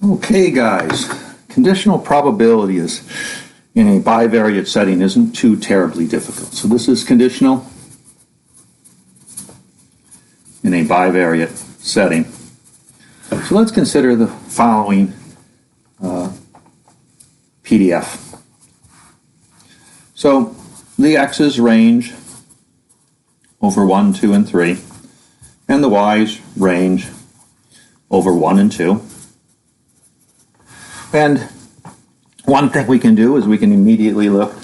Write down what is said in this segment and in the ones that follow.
Okay, guys, conditional probability is in a bivariate setting isn't too terribly difficult. So this is conditional in a bivariate setting. So let's consider the following PDF. So the x's range over 1, 2, and 3, and the y's range over 1 and 2. And one thing we can do is we can immediately look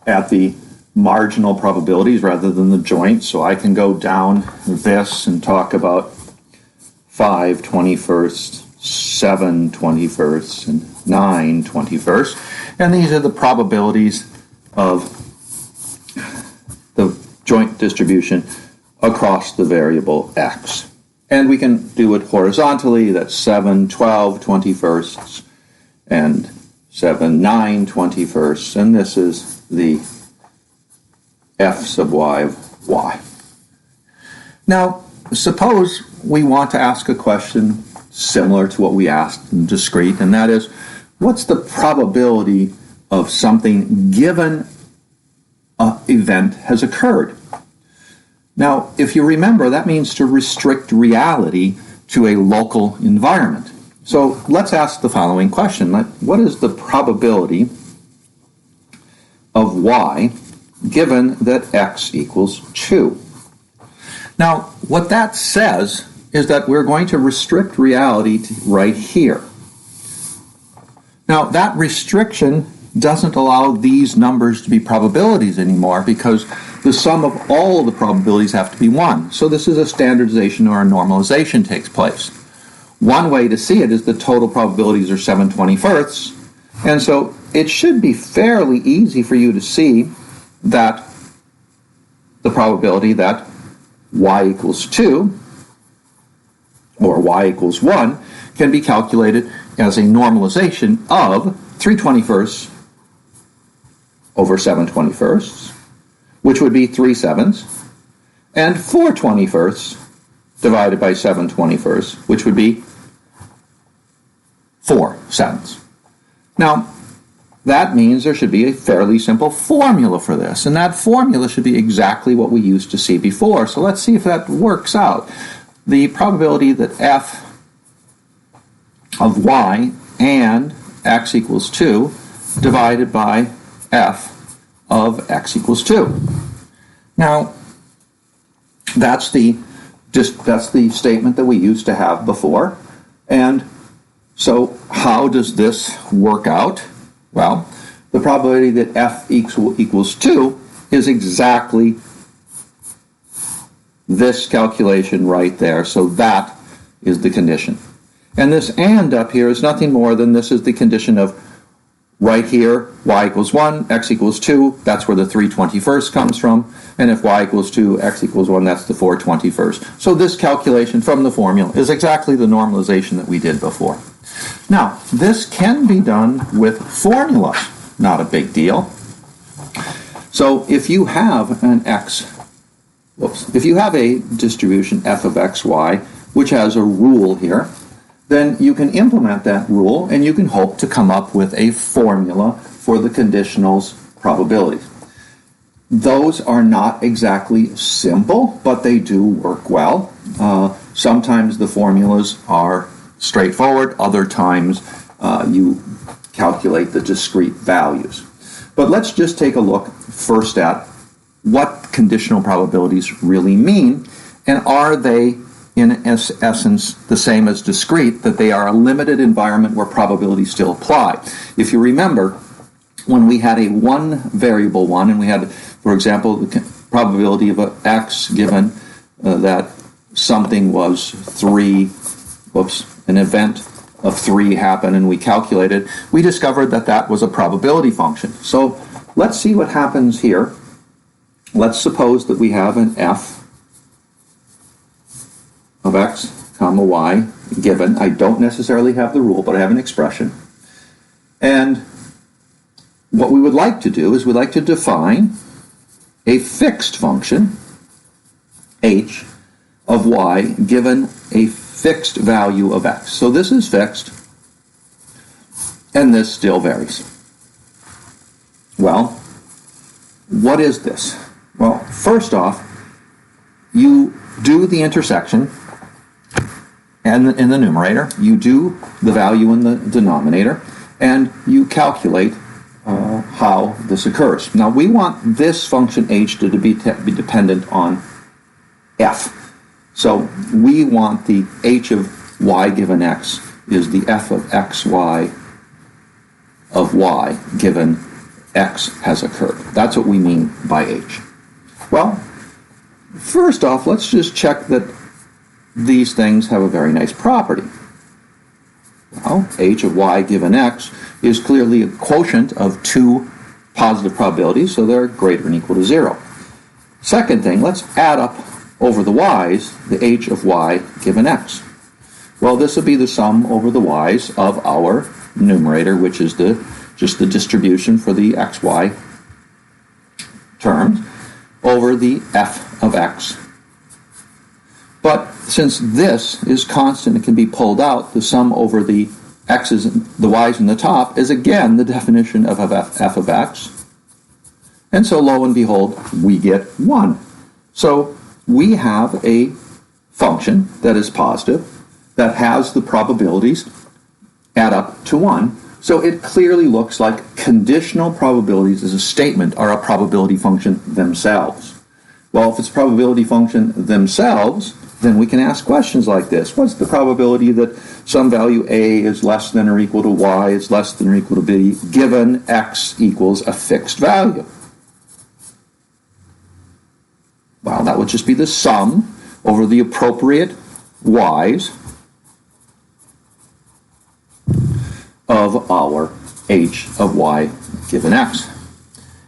at the marginal probabilities rather than the joint. So I can go down this and talk about 5 21st, 7 21st, and 9 21st. And these are the probabilities of the joint distribution across the variable x. And we can do it horizontally. That's 7 12 21st and 7 9 21st. And this is the f sub y of y. Now, suppose we want to ask a question similar to what we asked in discrete, and that is, what's the probability of something given an event has occurred? Now, if you remember, that means to restrict reality to a local environment. So let's ask the following question. What is the probability of y given that x equals 2? Now, what that says is that we're going to restrict reality to right here. Now, that restriction doesn't allow these numbers to be probabilities anymore because the sum of all of the probabilities have to be 1. So this is a standardization or a normalization takes place. One way to see it is the total probabilities are 7 21st, and so it should be fairly easy for you to see that the probability that y equals 2 or y equals 1 can be calculated as a normalization of 3 21st over 7 21st, which would be 3 7s, and 4 21st divided by 7 21st, which would be 4 7s. Now, that means there should be a fairly simple formula for this, and that formula should be exactly what we used to see before. So let's see if that works out. The probability that f of y and x equals 2 divided by f of x equals 2. Now, that's the statement that we used to have before. And so how does this work out? Well, the probability that f equals 2 is exactly this calculation right there. So that is the condition. And this and up here is nothing more than this is the condition of right here, y equals 1, x equals 2, that's where the 3 21st comes from. And if y equals 2, x equals 1, that's the 4 21st. So this calculation from the formula is exactly the normalization that we did before. Now, this can be done with formulas, not a big deal. So if you have if you have a distribution f of xy, which has a rule here, then you can implement that rule and you can hope to come up with a formula for the conditional's probabilities. Those are not exactly simple, but they do work well. Sometimes the formulas are straightforward, other times you calculate the discrete values. But let's just take a look first at what conditional probabilities really mean, and are they in essence the same as discrete, that they are a limited environment where probabilities still apply. If you remember, when we had a one variable one, and we had, for example, the probability of x given that something was 3, an event of 3 happened, and we calculated, we discovered that that was a probability function. So let's see what happens here. Let's suppose that we have an f of x comma y given. I don't necessarily have the rule, but I have an expression. And what we would like to do is we'd like to define a fixed function, h, of y given a fixed value of x. So this is fixed, and this still varies. Well, what is this? Well, first off, you do the intersection and in the numerator, you do the value in the denominator, and you calculate how this occurs. Now, we want this function h to be dependent on f. So we want the h of y given x is the f of xy of y given x has occurred. That's what we mean by h. Well, first off, let's just check that these things have a very nice property. Well, h of y given x is clearly a quotient of two positive probabilities, so they're greater than or equal to 0. Second thing, let's add up over the y's the h of y given x. Well, this will be the sum over the y's of our numerator, which is just the distribution for the xy terms, over the f of x. But since this is constant, it can be pulled out, the sum over the x's, the y's in the top, is again the definition of f of x. And so lo and behold, we get 1. So we have a function that is positive, that has the probabilities add up to 1. So it clearly looks like conditional probabilities as a statement are a probability function themselves. Well, if it's a probability function themselves, then we can ask questions like this. What's the probability that some value a is less than or equal to y is less than or equal to b, given x equals a fixed value? Well, that would just be the sum over the appropriate y's of our h of y given x.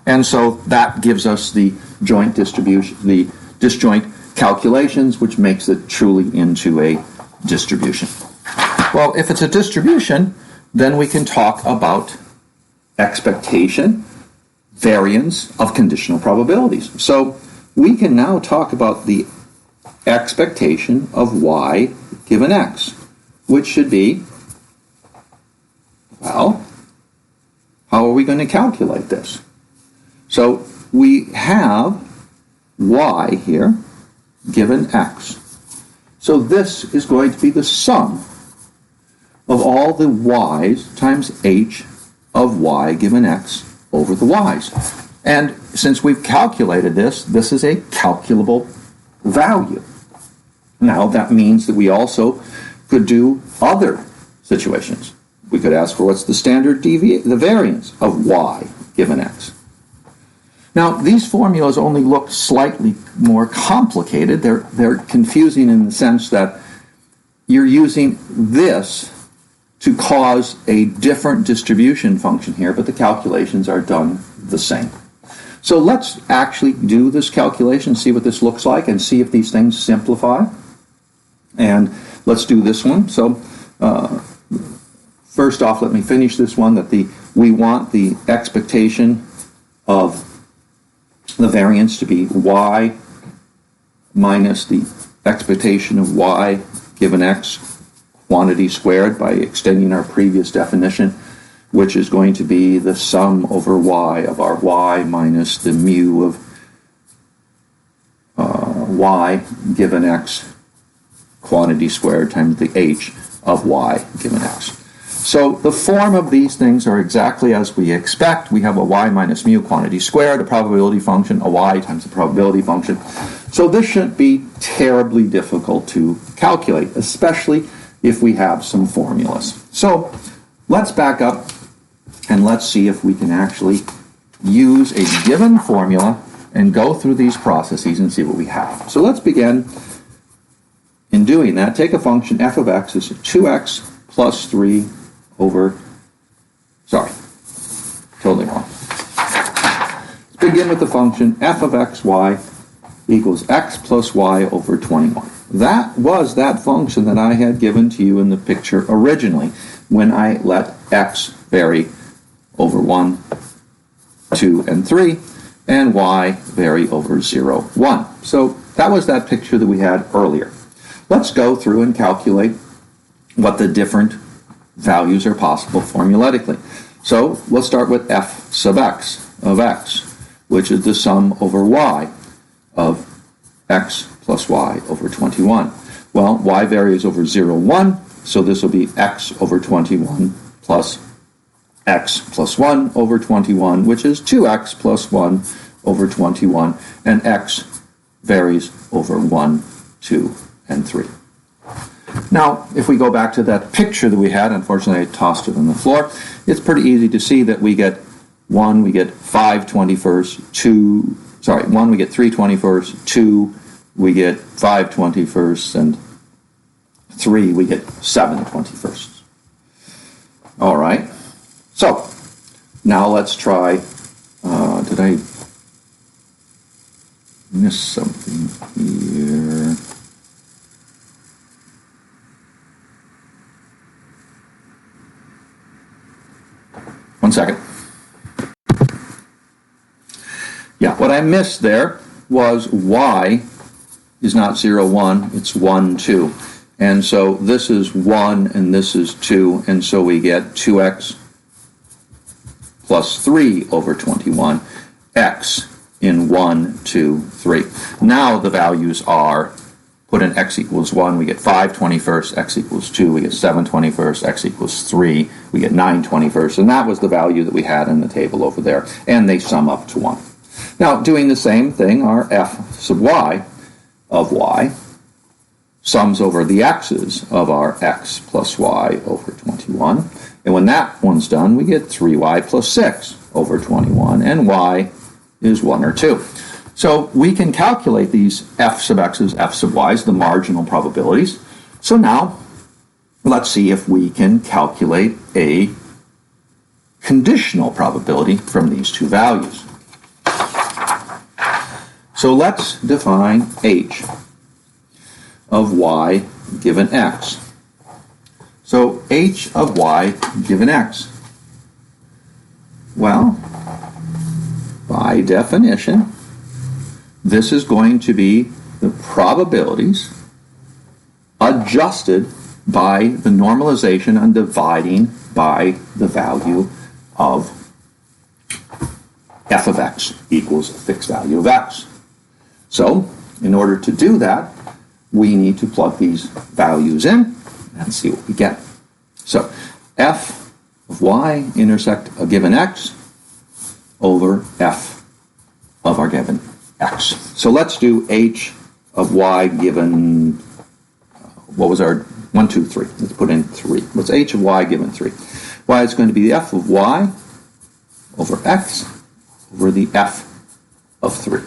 And so that gives us the joint distribution, the disjoint calculations, which makes it truly into a distribution. Well, if it's a distribution, then we can talk about expectation, variance of conditional probabilities. So we can now talk about the expectation of y given x, which should be, well, how are we going to calculate this? So we have y here given x. So this is going to be the sum of all the y's times h of y given x over the y's. And since we've calculated this, this is a calculable value. Now that means that we also could do other situations. We could ask for what's the standard deviation, the variance of y given x. Now, these formulas only look slightly more complicated. They're confusing in the sense that you're using this to cause a different distribution function here, but the calculations are done the same. So let's actually do this calculation, see what this looks like, and see if these things simplify. And let's do this one. So first off, let me finish this one, that we want the expectation of the variance to be y minus the expectation of y given x quantity squared by extending our previous definition, which is going to be the sum over y of our y minus the mu of y given x quantity squared times the h of y given x. So the form of these things are exactly as we expect. We have a y minus mu quantity squared, a probability function, a y times a probability function. So this shouldn't be terribly difficult to calculate, especially if we have some formulas. So let's back up and let's see if we can actually use a given formula and go through these processes and see what we have. So let's begin. In doing that, take a function f of x is 2x plus 3 over, sorry, totally wrong. Let's begin with the function f of xy equals x plus y over 21. That was that function that I had given to you in the picture originally when I let x vary over 1, 2, and 3, and y vary over 0, 1. So that was that picture that we had earlier. Let's go through and calculate what the different values are possible formuletically. So let's start with f sub x of x, which is the sum over y of x plus y over 21. Well, y varies over 0, 1, so this will be x over 21 plus x plus 1 over 21, which is 2x plus 1 over 21, and x varies over 1, 2, and 3. Now, if we go back to that picture that we had, unfortunately I tossed it on the floor, it's pretty easy to see that we get 1, we get 5 21st, 1, we get 3 21st, 2, we get 5 21st, and 3, we get 7 21st. All right, so now let's try, did I miss something here? One second. Yeah, what I missed there was y is not 0, 1, it's 1, 2. And so this is 1 and this is 2, and so we get 2x plus 3 over 21, x in 1, 2, 3. Now the values are, put in x equals 1, we get 5 21st, x equals 2, we get 7 21st, x equals 3, we get 9 21st, and that was the value that we had in the table over there, and they sum up to 1. Now, doing the same thing, our f sub y of y sums over the x's of our x plus y over 21, and when that one's done, we get 3y plus 6 over 21, and y is 1 or 2. So we can calculate these f sub x's, f sub y's, the marginal probabilities. So now, let's see if we can calculate a conditional probability from these two values. So let's define h of y given x. So h of y given x. Well, by definition, this is going to be the probabilities adjusted by the normalization and dividing by the value of f of x equals a fixed value of x. So, in order to do that, we need to plug these values in and see what we get. So, f of y intersect a given x over f of our given x. So let's do h of y given, what was our 1, 2, 3? Let's put in 3. What's h of y given 3? Well, it's going to be the f of y over x over the f of 3.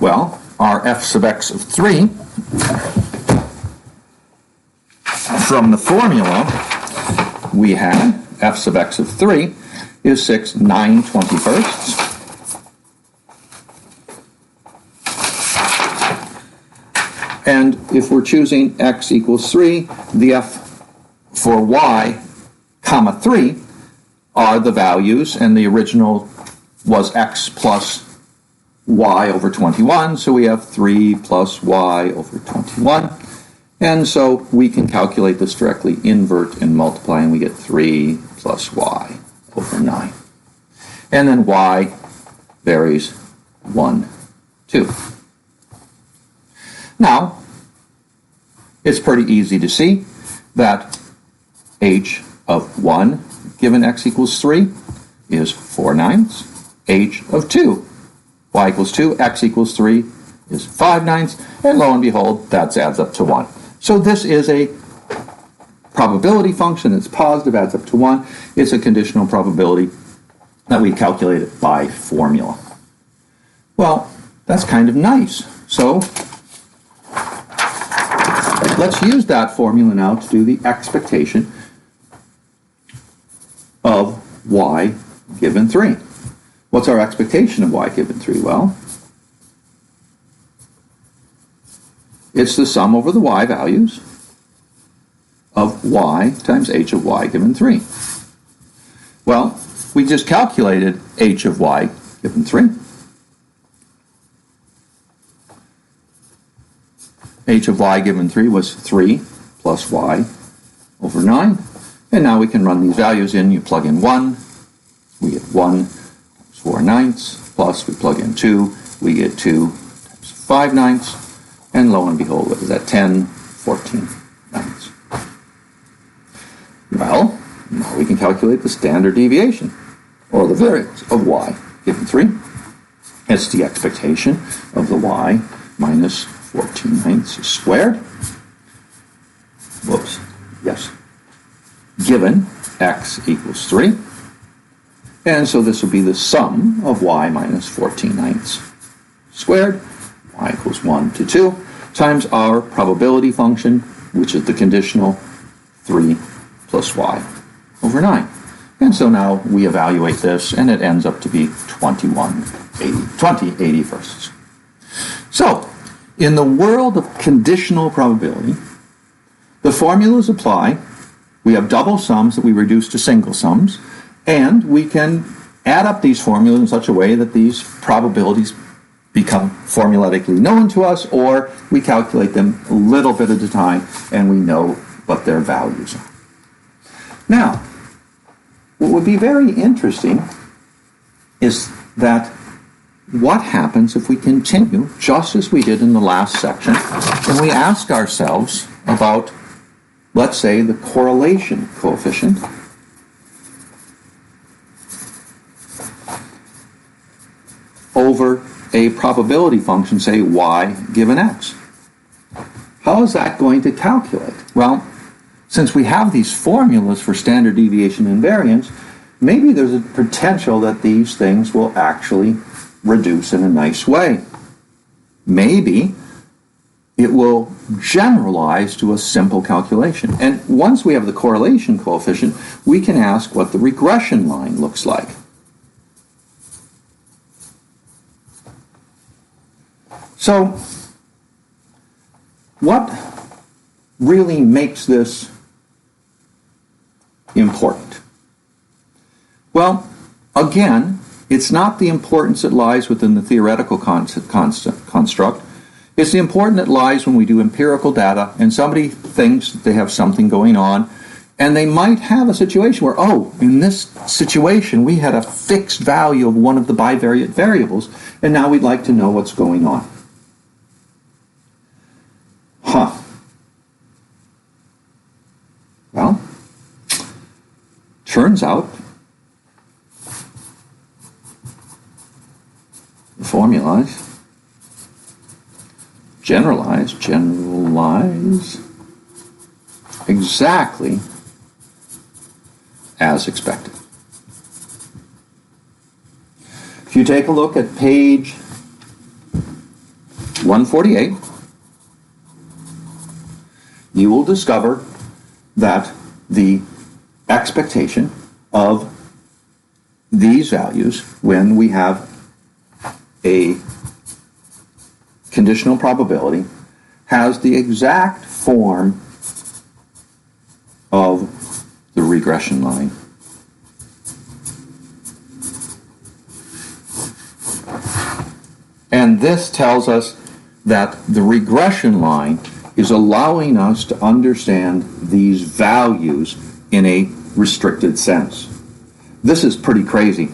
Well, our f sub x of 3, from the formula, we had f sub x of 3 is 6 9 21st. And if we're choosing x equals 3, the f for y, comma 3, are the values, and the original was x plus y over 21, so we have 3 plus y over 21. And so we can calculate this directly, invert and multiply, and we get 3 plus y over 9. And then y varies 1, 2. Now, it's pretty easy to see that h of 1 given x equals 3 is 4 9ths. h of 2, y equals 2, x equals 3 is 5 9ths, and lo and behold, that adds up to 1. So this is a probability function. It's positive, adds up to 1. It's a conditional probability that we calculated by formula. Well, that's kind of nice. So let's use that formula now to do the expectation of y given 3. What's our expectation of y given 3? Well, it's the sum over the y values of y times h of y given 3. Well, we just calculated h of y given 3. h of y given 3 was 3 plus y over 9. And now we can run these values in. You plug in 1, we get 1 times 4 ninths, plus we plug in 2, we get 2 times 5 ninths, and lo and behold, what is that? 10, 14 ninths. Well, now we can calculate the standard deviation, or the variance of y given 3. It's the expectation of the y minus 14 ninths squared. Whoops, yes. Given x equals 3. And so this will be the sum of y minus 14 ninths squared, y equals 1 to 2, times our probability function, which is the conditional 3 plus y over 9. And so now we evaluate this, and it ends up to be 20 firsts. So, in the world of conditional probability, the formulas apply. We have double sums that we reduce to single sums, and we can add up these formulas in such a way that these probabilities become formulatically known to us, or we calculate them a little bit at a time, and we know what their values are. Now, what would be very interesting is that what happens if we continue, just as we did in the last section, and we ask ourselves about, let's say, the correlation coefficient over a probability function, say y given x. How is that going to calculate? Well, since we have these formulas for standard deviation and variance, maybe there's a potential that these things will actually reduce in a nice way. Maybe it will generalize to a simple calculation. And once we have the correlation coefficient, we can ask what the regression line looks like. So, what really makes this important? Well, again, it's not the importance that lies within the theoretical construct. It's the importance that lies when we do empirical data and somebody thinks that they have something going on, and they might have a situation where, oh, in this situation we had a fixed value of one of the bivariate variables, and now we'd like to know what's going on. Well, turns out the formulas generalize exactly as expected. If you take a look at page 148, you will discover that the expectation of these values when we have a conditional probability has the exact form of the regression line. And this tells us that the regression line is allowing us to understand these values in a restricted sense. This is pretty crazy.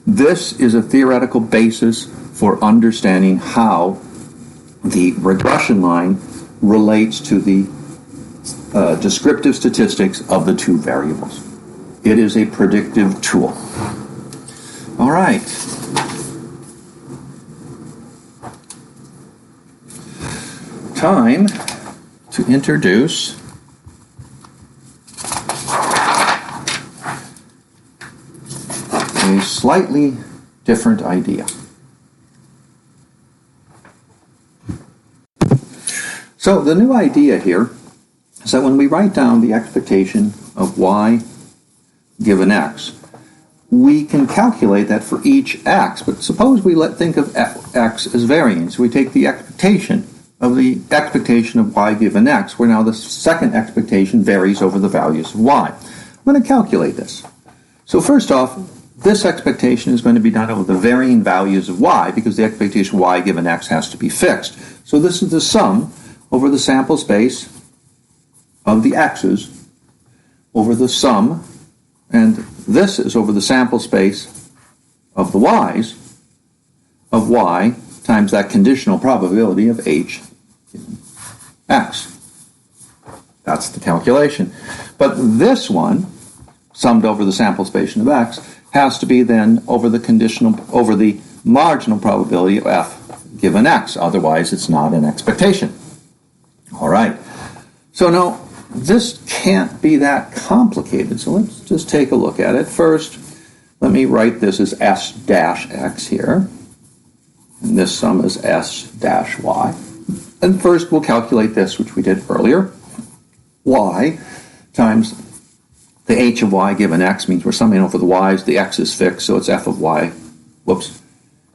This is a theoretical basis for understanding how the regression line relates to the descriptive statistics of the two variables. It is a predictive tool. All right. Time to introduce a slightly different idea. So the new idea here is that when we write down the expectation of y given x, we can calculate that for each x, but suppose we think of x as variance. We take the expectation of y given x, where now the second expectation varies over the values of y. I'm going to calculate this. So first off, this expectation is going to be done over the varying values of y, because the expectation y given x has to be fixed. So this is the sum over the sample space of the x's over the sum, and this is over the sample space of the y's of y times that conditional probability of h given x. That's the calculation. But this one, summed over the sample space of x, has to be then over the marginal probability of f given x. Otherwise, it's not an expectation. All right. So now, this can't be that complicated. So let's just take a look at it. First, let me write this as s dash x here. And this sum is s dash y. And first, we'll calculate this, which we did earlier. Y times the h of y given x means we're summing over the y's. The x is fixed, so it's f of y.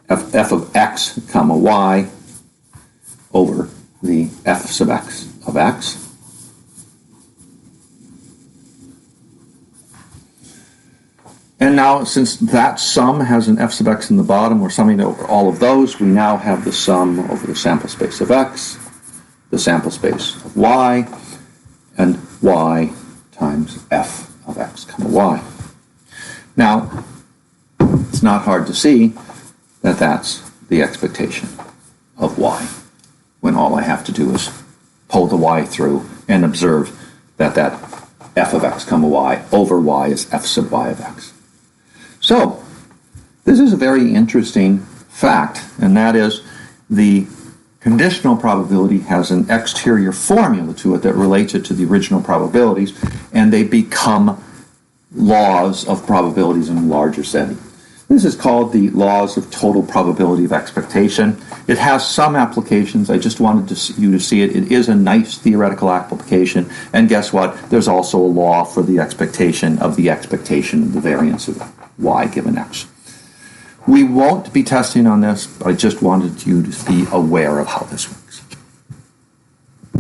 F of x comma y over the f sub x of x. And now, since that sum has an f sub x in the bottom, we're summing over all of those. We now have the sum over the sample space of x, the sample space of y, and y times f of x comma y. Now, it's not hard to see that that's the expectation of y, when all I have to do is pull the y through and observe that that f of x comma y over y is f sub y of x. So, this is a very interesting fact, and that is the conditional probability has an exterior formula to it that relates it to the original probabilities, and they become laws of probabilities in a larger setting. This is called the laws of total probability of expectation. It has some applications. I just wanted you to see it. It is a nice theoretical application, and guess what? There's also a law for the expectation of the variance of y given x. We won't be testing on this, but I just wanted you to be aware of how this works.